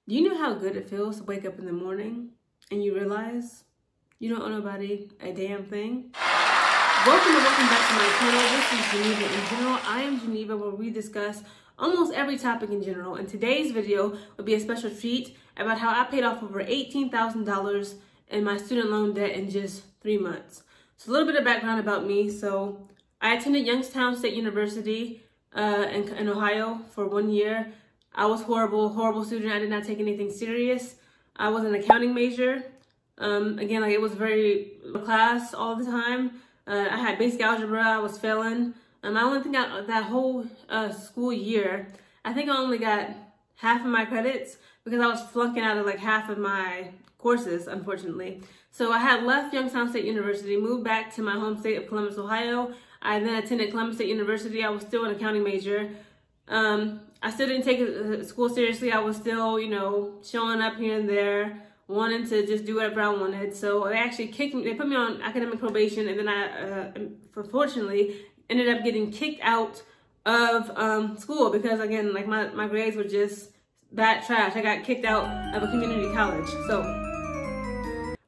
Do you know how good it feels to wake up in the morning and you realize you don't owe nobody a damn thing? Welcome back to my channel. This is Geneva in General. I am Geneva, where we discuss almost every topic in general. And today's video will be a special treat about how I paid off over $18,000 in my student loan debt in just 3 months. So a little bit of background about me. So I attended Youngstown State University in Ohio for 1 year. I was horrible student. I did not take anything serious. I was an accounting major. Again, like it was very low class all the time. I had basic algebra. I was failing. I only think that whole school year, I think I only got half of my credits because I was flunking out of like half of my courses, unfortunately. So I had left Youngstown State University, moved back to my home state of Columbus, Ohio. I then attended Columbus State University. I was still an accounting major. I still didn't take school seriously. I was still, showing up here and there, wanting to just do whatever I wanted. So they actually they put me on academic probation, and then I, unfortunately, ended up getting kicked out of school because, again, like my grades were just that trash. I got kicked out of a community college. So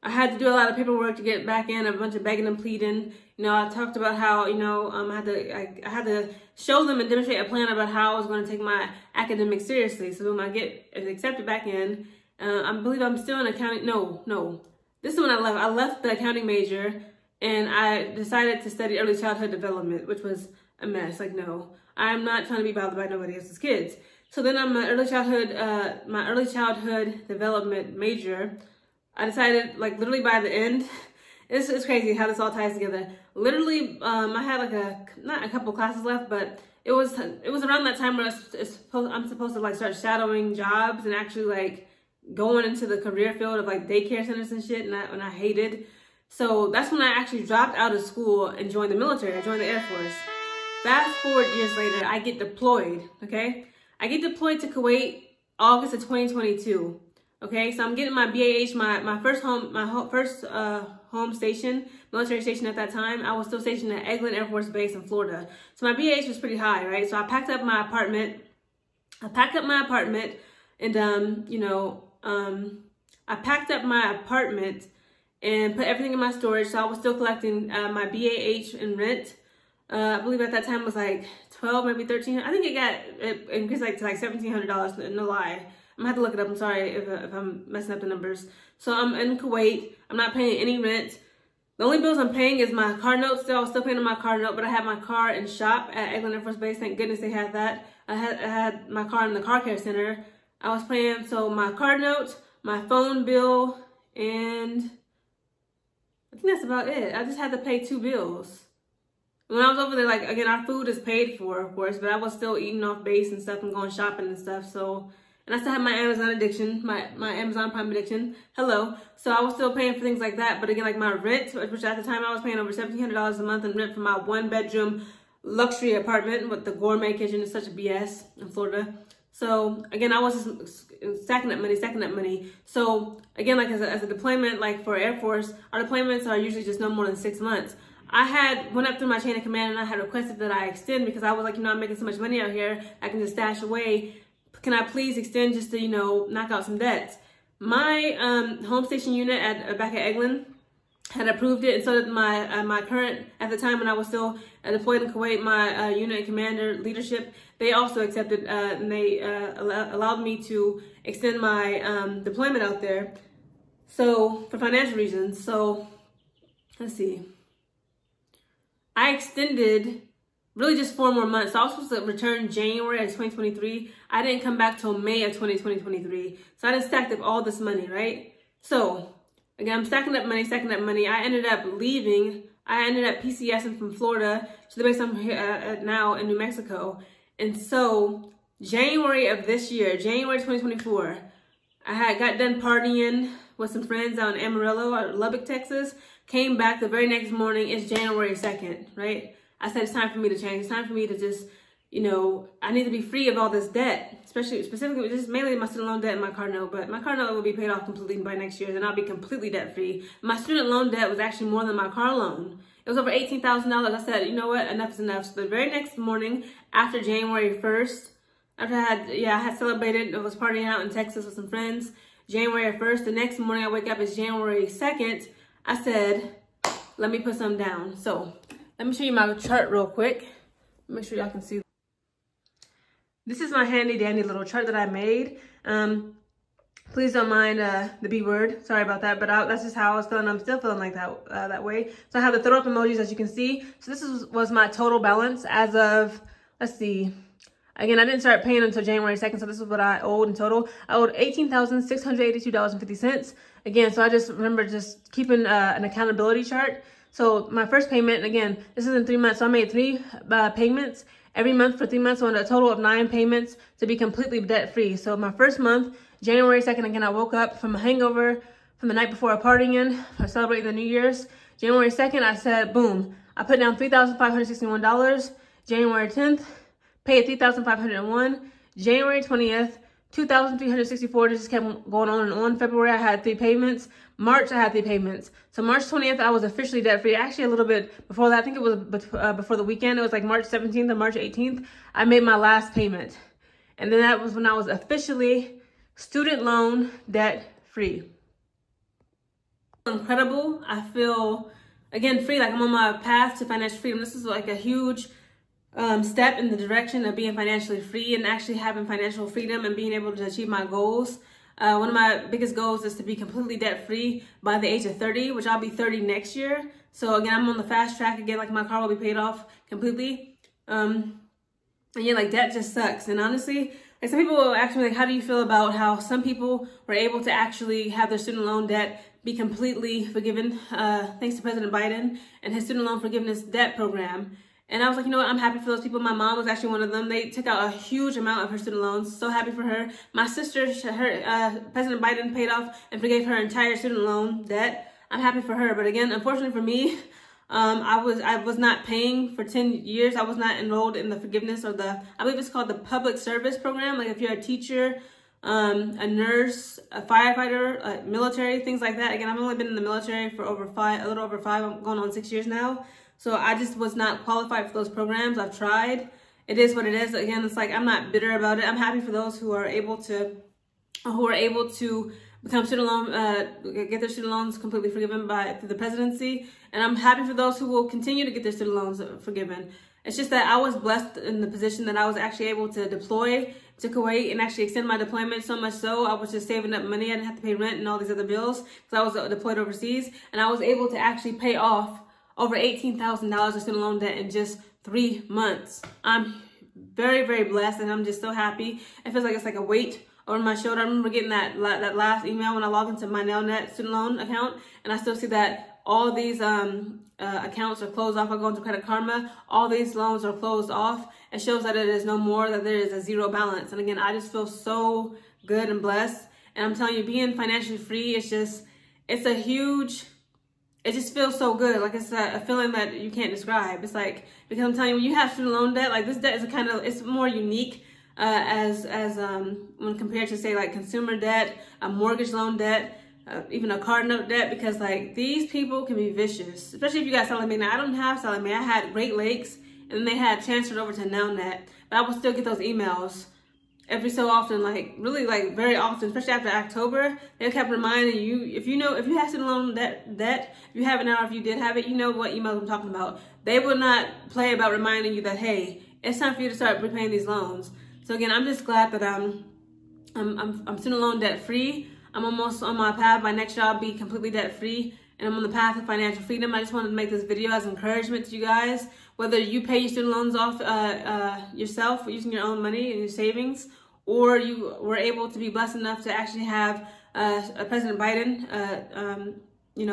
I had to do a lot of paperwork to get back in, a bunch of begging and pleading. I talked about how, I had to show them and demonstrate a plan about how I was going to take my academics seriously. So when I get accepted back in, I believe I'm still in accounting. No. This is when I left. I left the accounting major and I decided to study early childhood development, which was a mess. Like, no, I'm not trying to be bothered by nobody else's kids. So then I'm my early childhood development major. I decided, like, literally by the end, it's crazy how this all ties together. Literally, I had like not a couple classes left, but it was around that time where I'm supposed to like start shadowing jobs and actually like going into the career field of like daycare centers and shit, and I hated. So that's when I actually dropped out of school and joined the military. I joined the Air Force. Fast forward years later, I get deployed. Okay, I get deployed to Kuwait August of 2022. Okay, so I'm getting my BAH, my first home station, military station at that time. I was still stationed at Eglin Air Force Base in Florida. So my BAH was pretty high, right? So I packed up my apartment. And I packed up my apartment and put everything in my storage. So I was still collecting my BAH and rent. I believe at that time was like 12, maybe 13. I think it increased like to like $1,700. No lie. I'm gonna have to look it up. I'm sorry if I'm messing up the numbers. So I'm in Kuwait. I'm not paying any rent. The only bills I'm paying is my car note. I was still paying on my car note, but I had my car in shop at Eglin Air Force Base. Thank goodness they had that. I had my car in the car care center. I was paying my car note, my phone bill, and I think that's about it. I just had to pay 2 bills. When I was over there, like, again, our food is paid for, of course, but I was still eating off base and stuff and going shopping and stuff. So, and I still had my Amazon addiction, my Amazon Prime addiction. Hello. So I was still paying for things like that. But again, like my rent, which at the time I was paying over $1,700 a month in rent for my 1-bedroom luxury apartment with the gourmet kitchen. Is such a BS in Florida. So again, I was just stacking up money. So again, like as a deployment, like for Air Force, our deployments are usually just no more than 6 months. I went up through my chain of command and I had requested that I extend because I was like, I'm making so much money out here, I can just stash away. Can I please extend just to, knock out some debts? My home station unit back at Eglin had approved it, and so did my current, at the time when I was still deployed in Kuwait, my unit and commander leadership, they also accepted and they allowed me to extend my deployment out there. So for financial reasons. So let's see. I extended really just 4 more months. So I was supposed to return January of 2023. I didn't come back till May of 2023. So I just stacked up all this money, right? So again, I'm stacking up money. I ended up leaving. I ended up PCSing from Florida to the base I'm here at now in New Mexico. And so January of this year, January 2024, I got done partying with some friends out in Amarillo, Lubbock, Texas. Came back the very next morning. It's January 2nd, right? I said, it's time for me to change. It's time for me to just, I need to be free of all this debt, specifically, just mainly my student loan debt and my car note. But my car note will be paid off completely by next year, and I'll be completely debt free. My student loan debt was actually more than my car loan. It was over $18,000. I said, you know what? Enough is enough. So the very next morning after January 1st, After I had celebrated, I was partying out in Texas with some friends, January 1st. The next morning I wake up, it's January 2nd. I said, let me put some down. So let me show you my chart real quick. Make sure y'all can see. This is my handy dandy little chart that I made. Please don't mind the B word. Sorry about that, but that's just how I was feeling. I'm still feeling like that way. So I have the throw up emojis, as you can see. So this was my total balance as of, let's see. Again, I didn't start paying until January 2nd, so this is what I owed in total. I owed $18,682.50. Again, so I just remember just keeping an accountability chart. So my first payment, again, this is in 3 months. So I made 3 payments every month for 3 months, so a total of 9 payments to be completely debt-free. So my first month, January 2nd, again, I woke up from a hangover from the night before partying for celebrating the New Year's. January 2nd, I said, boom. I put down $3,561. January 10th, paid $3,501. January 20th, $2,364. This just kept going on and on. February, I had 3 payments. March, I had 3 payments. So March 20th, I was officially debt-free. Actually, a little bit before that. I think it was before the weekend. It was like March 17th or March 18th. I made my last payment. And then that was when I was officially student loan debt-free. Incredible. I feel, again, free. Like I'm on my path to financial freedom. This is like a huge step in the direction of being financially free and actually having financial freedom and being able to achieve my goals. One of my biggest goals is to be completely debt-free by the age of 30, which I'll be 30 next year. So again, I'm on the fast track. Again, like my car will be paid off completely. And yeah, like debt just sucks. And honestly, like some people will ask me, like, how do you feel about how some people were able to actually have their student loan debt be completely forgiven, thanks to President Biden and his student loan forgiveness debt program. And I was like, you know what, I'm happy for those people. My mom was actually one of them. They took out a huge amount of her student loans. So happy for her. My sister, President Biden paid off and forgave her entire student loan debt. I'm happy for her. But again, unfortunately for me, I was not paying for 10 years. I was not enrolled in the forgiveness or I believe it's called the public service program. Like if you're a teacher, a nurse, a firefighter, military, things like that. Again, I've only been in the military for a little over 5, I'm going on 6 years now. So I just was not qualified for those programs. I've tried. It is what it is. Again, it's like I'm not bitter about it. I'm happy for those who are able to become student loan, get their student loans completely forgiven through the presidency. And I'm happy for those who will continue to get their student loans forgiven. It's just that I was blessed in the position that I was actually able to deploy to Kuwait and actually extend my deployment, so much so I was just saving up money. I didn't have to pay rent and all these other bills because I was deployed overseas. And I was able to actually pay off over $18,000 of student loan debt in just 3 months. I'm very, very blessed, and I'm just so happy. It feels like it's like a weight over my shoulder. I remember getting that last email when I logged into my Nelnet student loan account, and I still see that all these accounts are closed off. I go into Credit Karma. All these loans are closed off. It shows that it is no more, that there is a zero balance. And again, I just feel so good and blessed. And I'm telling you, being financially free, it's just a huge... It just feels so good. Like it's a feeling that you can't describe. It's like, because I'm telling you, when you have student loan debt, like this debt is it's more unique when compared to say like consumer debt, a mortgage loan debt, even a car note debt, because like these people can be vicious, especially if you got Sallie Mae. Now I don't have Sallie Mae. I had Great Lakes, and then they had transferred over to Nelnet, but I would still get those emails every so often, like really like very often, especially after October. They kept reminding you, if you have student loan debt, if you have it now, or if you did have it, you know what emails I'm talking about. They would not play about reminding you that, hey, it's time for you to start repaying these loans. So again, I'm just glad that I'm student loan debt free. I'm almost on my path. My next year I'll be completely debt free, and I'm on the path of financial freedom. I just wanted to make this video as encouragement to you guys. Whether you pay your student loans off yourself using your own money and your savings, or you were able to be blessed enough to actually have President Biden,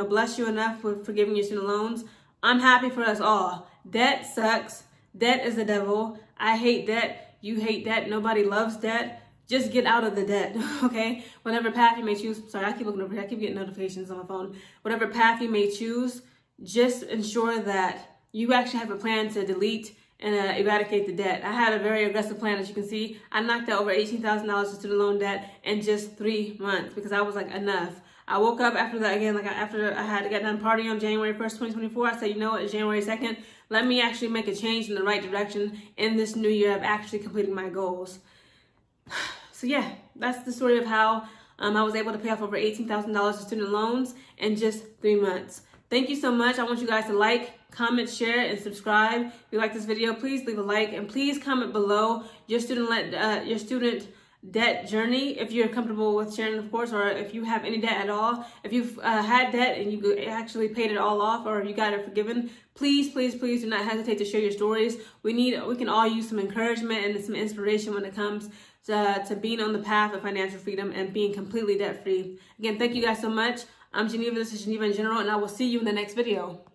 bless you enough with forgiving your student loans. I'm happy for us all. Debt sucks. Debt is the devil. I hate debt. You hate debt. Nobody loves debt. Just get out of the debt, okay? Whatever path you may choose. Sorry, I keep looking over here. I keep getting notifications on my phone. Whatever path you may choose, just ensure that you actually have a plan to delete and eradicate the debt. I had a very aggressive plan, as you can see. I knocked out over $18,000 of student loan debt in just 3 months because I was like, enough. I woke up after that, again, like after I had to get done partying on January 1st, 2024, I said, you know what, it's January 2nd. Let me actually make a change in the right direction in this new year of actually completing my goals. So yeah, that's the story of how I was able to pay off over $18,000 of student loans in just 3 months. Thank you so much. I want you guys to like, comment, share, and subscribe. If you like this video, please leave a like, and please comment below your student debt journey, if you're comfortable with sharing, of course, or if you have any debt at all. If you've had debt and you actually paid it all off, or if you got it forgiven, please, please, please do not hesitate to share your stories. We can all use some encouragement and some inspiration when it comes to being on the path of financial freedom and being completely debt free. Again, thank you guys so much. I'm Geneva. This is Geneva in General, and I will see you in the next video.